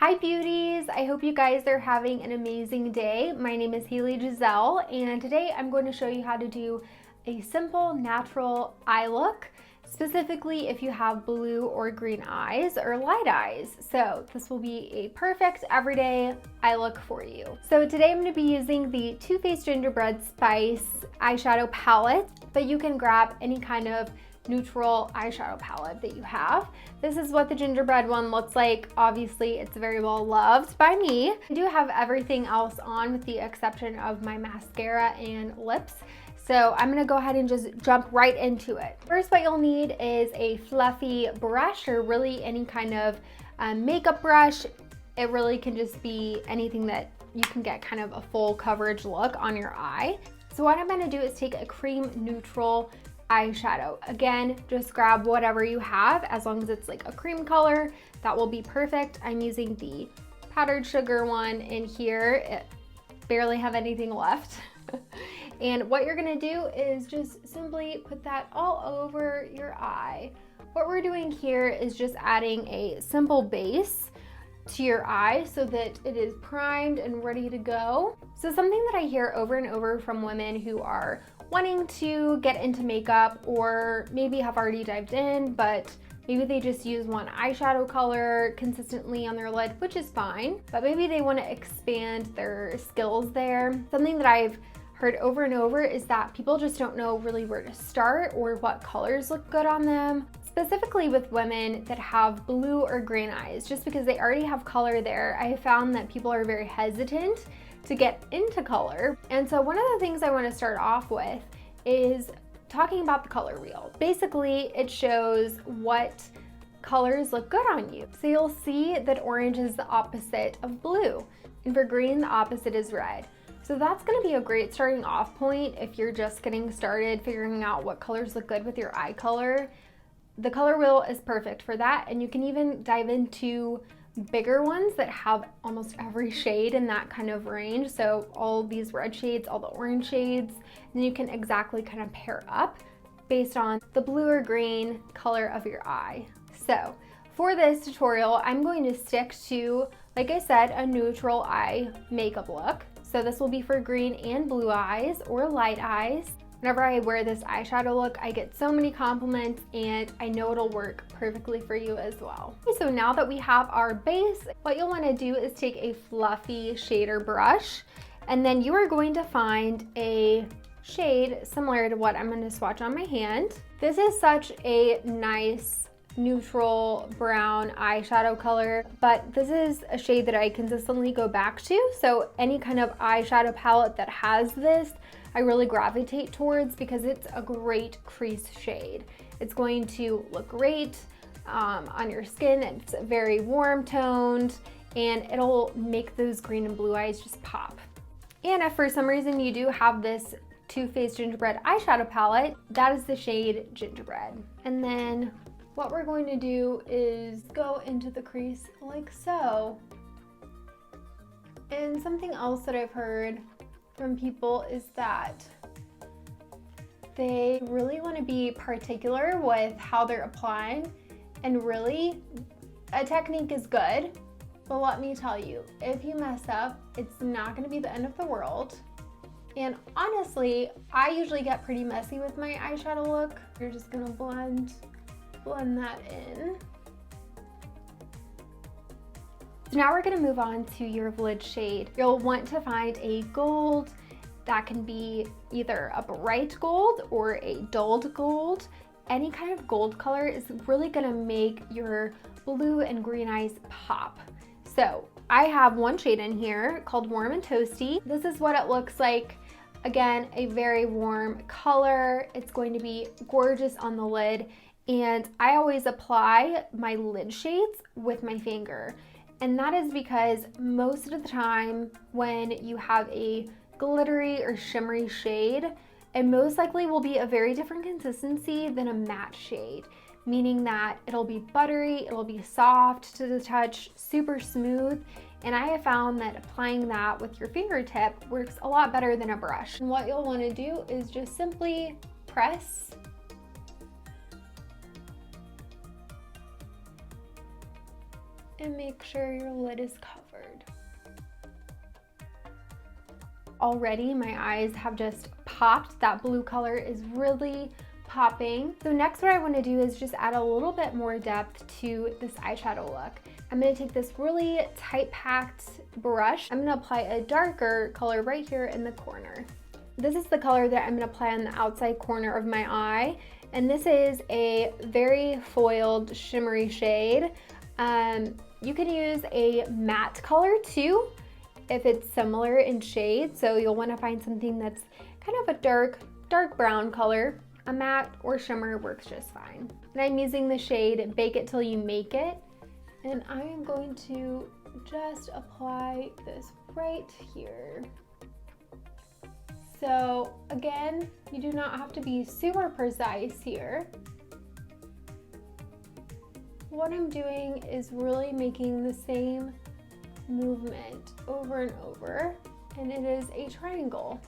Hi beauties, I hope you guys are having an amazing day. My name is Haley Giselle and today I'm going to show you how to do a simple natural eye look, specifically if you have blue or green eyes or light eyes. So this will be a perfect everyday eye look for you. So today I'm going to be using the Too Faced Gingerbread Spice eyeshadow palette, but you can grab any kind of neutral eyeshadow palette that you have. This is what the gingerbread one looks like. Obviously, it's very well loved by me. I do have everything else on with the exception of my mascara and lips. So I'm gonna go ahead and just jump right into it. First, what you'll need is a fluffy brush or really any kind of makeup brush. It really can just be anything that you can get kind of a full coverage look on your eye. So what I'm gonna do is take a cream neutral eyeshadow. Again, just grab whatever you have, as long as it's like a cream color, that will be perfect. I'm using the powdered sugar one in here. It barely have anything left. And what you're gonna do is just simply put that all over your eye. What we're doing here is just adding a simple base to your eye so that it is primed and ready to go. So something that I hear over and over from women who are wanting to get into makeup or maybe have already dived in, but maybe they just use one eyeshadow color consistently on their lid, which is fine, but maybe they want to expand their skills there. Something that I've heard over and over is that people just don't know really where to start or what colors look good on them, specifically with women that have blue or green eyes. Just because they already have color there, I have found that people are very hesitant to get into color. And so one of the things I want to start off with is talking about the color wheel. Basically, it shows what colors look good on you. So you'll see that orange is the opposite of blue, and for green, the opposite is red. So that's gonna be a great starting off point if you're just getting started figuring out what colors look good with your eye color. The color wheel is perfect for that, and you can even dive into bigger ones that have almost every shade in that kind of range. So all these red shades, all the orange shades, and you can exactly kind of pair up based on the blue or green color of your eye. So for this tutorial, I'm going to stick to, like I said, a neutral eye makeup look. So this will be for green and blue eyes or light eyes. Whenever I wear this eyeshadow look, I get so many compliments and I know it'll work perfectly for you as well. Okay, so now that we have our base, what you'll want to do is take a fluffy shader brush, and then you are going to find a shade similar to what I'm going to swatch on my hand. This is such a nice neutral brown eyeshadow color, but this is a shade that I consistently go back to. So any kind of eyeshadow palette that has this, I really gravitate towards because it's a great crease shade. It's going to look great on your skin. It's very warm toned and it'll make those green and blue eyes just pop. And if for some reason you do have this Too Faced Gingerbread eyeshadow palette, that is the shade Gingerbread. And then what we're going to do is go into the crease like so. And something else that I've heard from people is that they really want to be particular with how they're applying, and really a technique is good, but let me tell you, if you mess up, it's not going to be the end of the world. And honestly, I usually get pretty messy with my eyeshadow look. You're just gonna blend that in. So now we're gonna move on to your lid shade. You'll want to find a gold that can be either a bright gold or a dulled gold. Any kind of gold color is really gonna make your blue and green eyes pop. So I have one shade in here called Warm and Toasty. This is what it looks like. Again, a very warm color. It's going to be gorgeous on the lid. And I always apply my lid shades with my finger. And that is because most of the time when you have a glittery or shimmery shade, it most likely will be a very different consistency than a matte shade, meaning that it'll be buttery, it'll be soft to the touch, super smooth. And I have found that applying that with your fingertip works a lot better than a brush. And what you'll want to do is just simply press and make sure your lid is covered. Already my eyes have just popped. That blue color is really popping. So next what I want to do is just add a little bit more depth to this eyeshadow look. I'm going to take this really tight packed brush. I'm going to apply a darker color right here in the corner. This is the color that I'm going to apply on the outside corner of my eye, and this is a very foiled shimmery shade. You can use a matte color too if it's similar in shade, so you'll want to find something that's kind of a dark brown color. A matte or shimmer works just fine. And I'm using the shade Bake It Till You Make It, and I am going to just apply this right here. So again, you do not have to be super precise here. What I'm doing is really making the same movement over and over, and it is a triangle.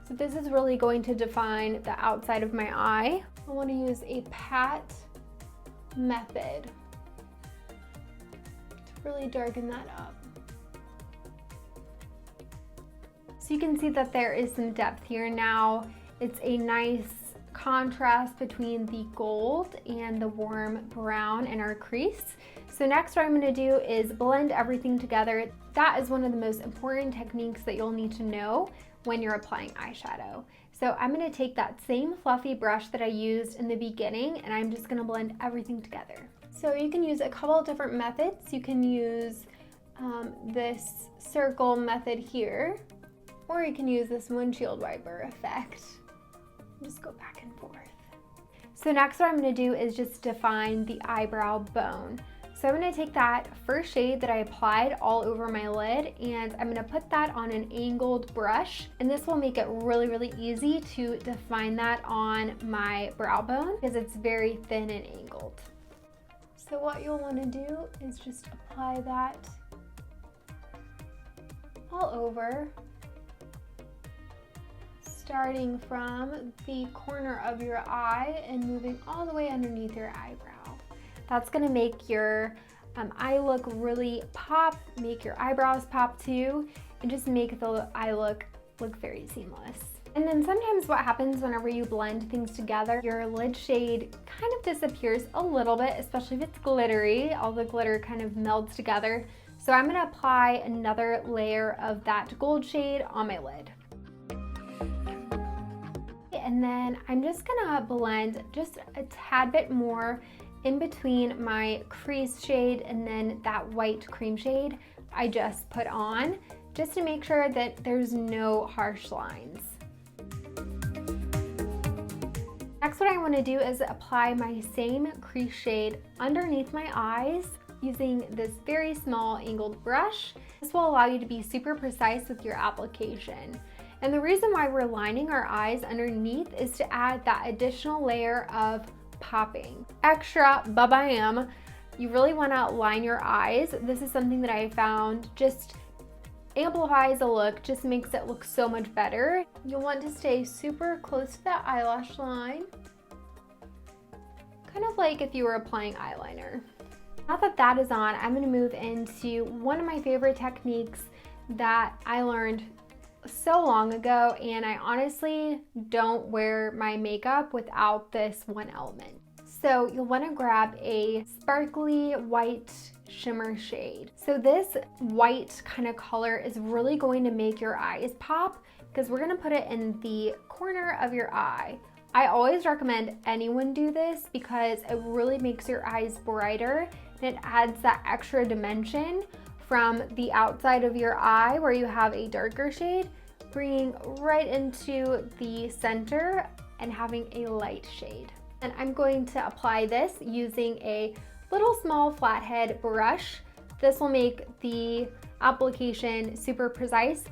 So this is really going to define the outside of my eye. I want to use a pat method to really darken that up. So you can see that there is some depth here now. It's a nice contrast between the gold and the warm brown in our crease. So next what I'm going to do is blend everything together. That is one of the most important techniques that you'll need to know when you're applying eyeshadow. So I'm going to take that same fluffy brush that I used in the beginning, and I'm just going to blend everything together. So you can use a couple of different methods. You can use this circle method here, or you can use this windshield wiper effect. Just go back and forth. So next what I'm going to do is just define the eyebrow bone. So I'm going to take that first shade that I applied all over my lid, and I'm going to put that on an angled brush, and this will make it really easy to define that on my brow bone because it's very thin and angled. So what you'll want to do is just apply that all over, starting from the corner of your eye and moving all the way underneath your eyebrow. That's gonna make your eye look really pop, make your eyebrows pop too, and just make the eye look very seamless. And then sometimes what happens whenever you blend things together, your lid shade kind of disappears a little bit, especially if it's glittery. All the glitter kind of melds together. So I'm gonna apply another layer of that gold shade on my lid. And then I'm just gonna blend just a tad bit more in between my crease shade and then that white cream shade I just put on, just to make sure that there's no harsh lines. Next, what I want to do is apply my same crease shade underneath my eyes using this very small angled brush. This will allow you to be super precise with your application. And the reason why we're lining our eyes underneath is to add that additional layer of popping. Extra ba-bam. You really want to line your eyes. This is something that I found just amplifies the look, just makes it look so much better. You'll want to stay super close to that eyelash line, kind of like if you were applying eyeliner. Now that that is on, I'm going to move into one of my favorite techniques that I learned so long ago, and I honestly don't wear my makeup without this one element. So you'll want to grab a sparkly white shimmer shade. So this white kind of color is really going to make your eyes pop because we're going to put it in the corner of your eye. I always recommend anyone do this because it really makes your eyes brighter, and it adds that extra dimension from the outside of your eye where you have a darker shade, bringing right into the center and having a light shade. And I'm going to apply this using a little small flathead brush. This will make the application super precise.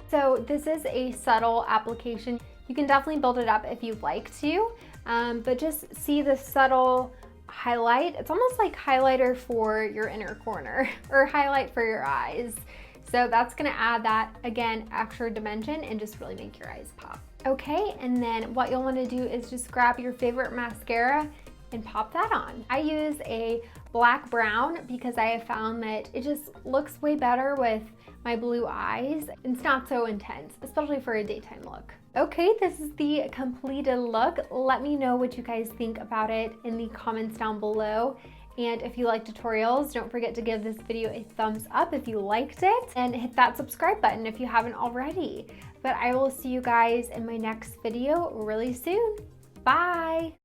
So this is a subtle application. You can definitely build it up if you'd like to, but just see the subtle highlight. It's almost like highlighter for your inner corner or highlight for your eyes. So that's gonna add that, again, extra dimension and just really make your eyes pop. Okay, and then what you'll wanna do is just grab your favorite mascara and pop that on. I use a black brown because I have found that it just looks way better with my blue eyes. It's not so intense, especially for a daytime look. Okay, this is the completed look. Let me know what you guys think about it in the comments down below. And if you like tutorials, don't forget to give this video a thumbs up if you liked it, and hit that subscribe button if you haven't already. But I will see you guys in my next video really soon. Bye!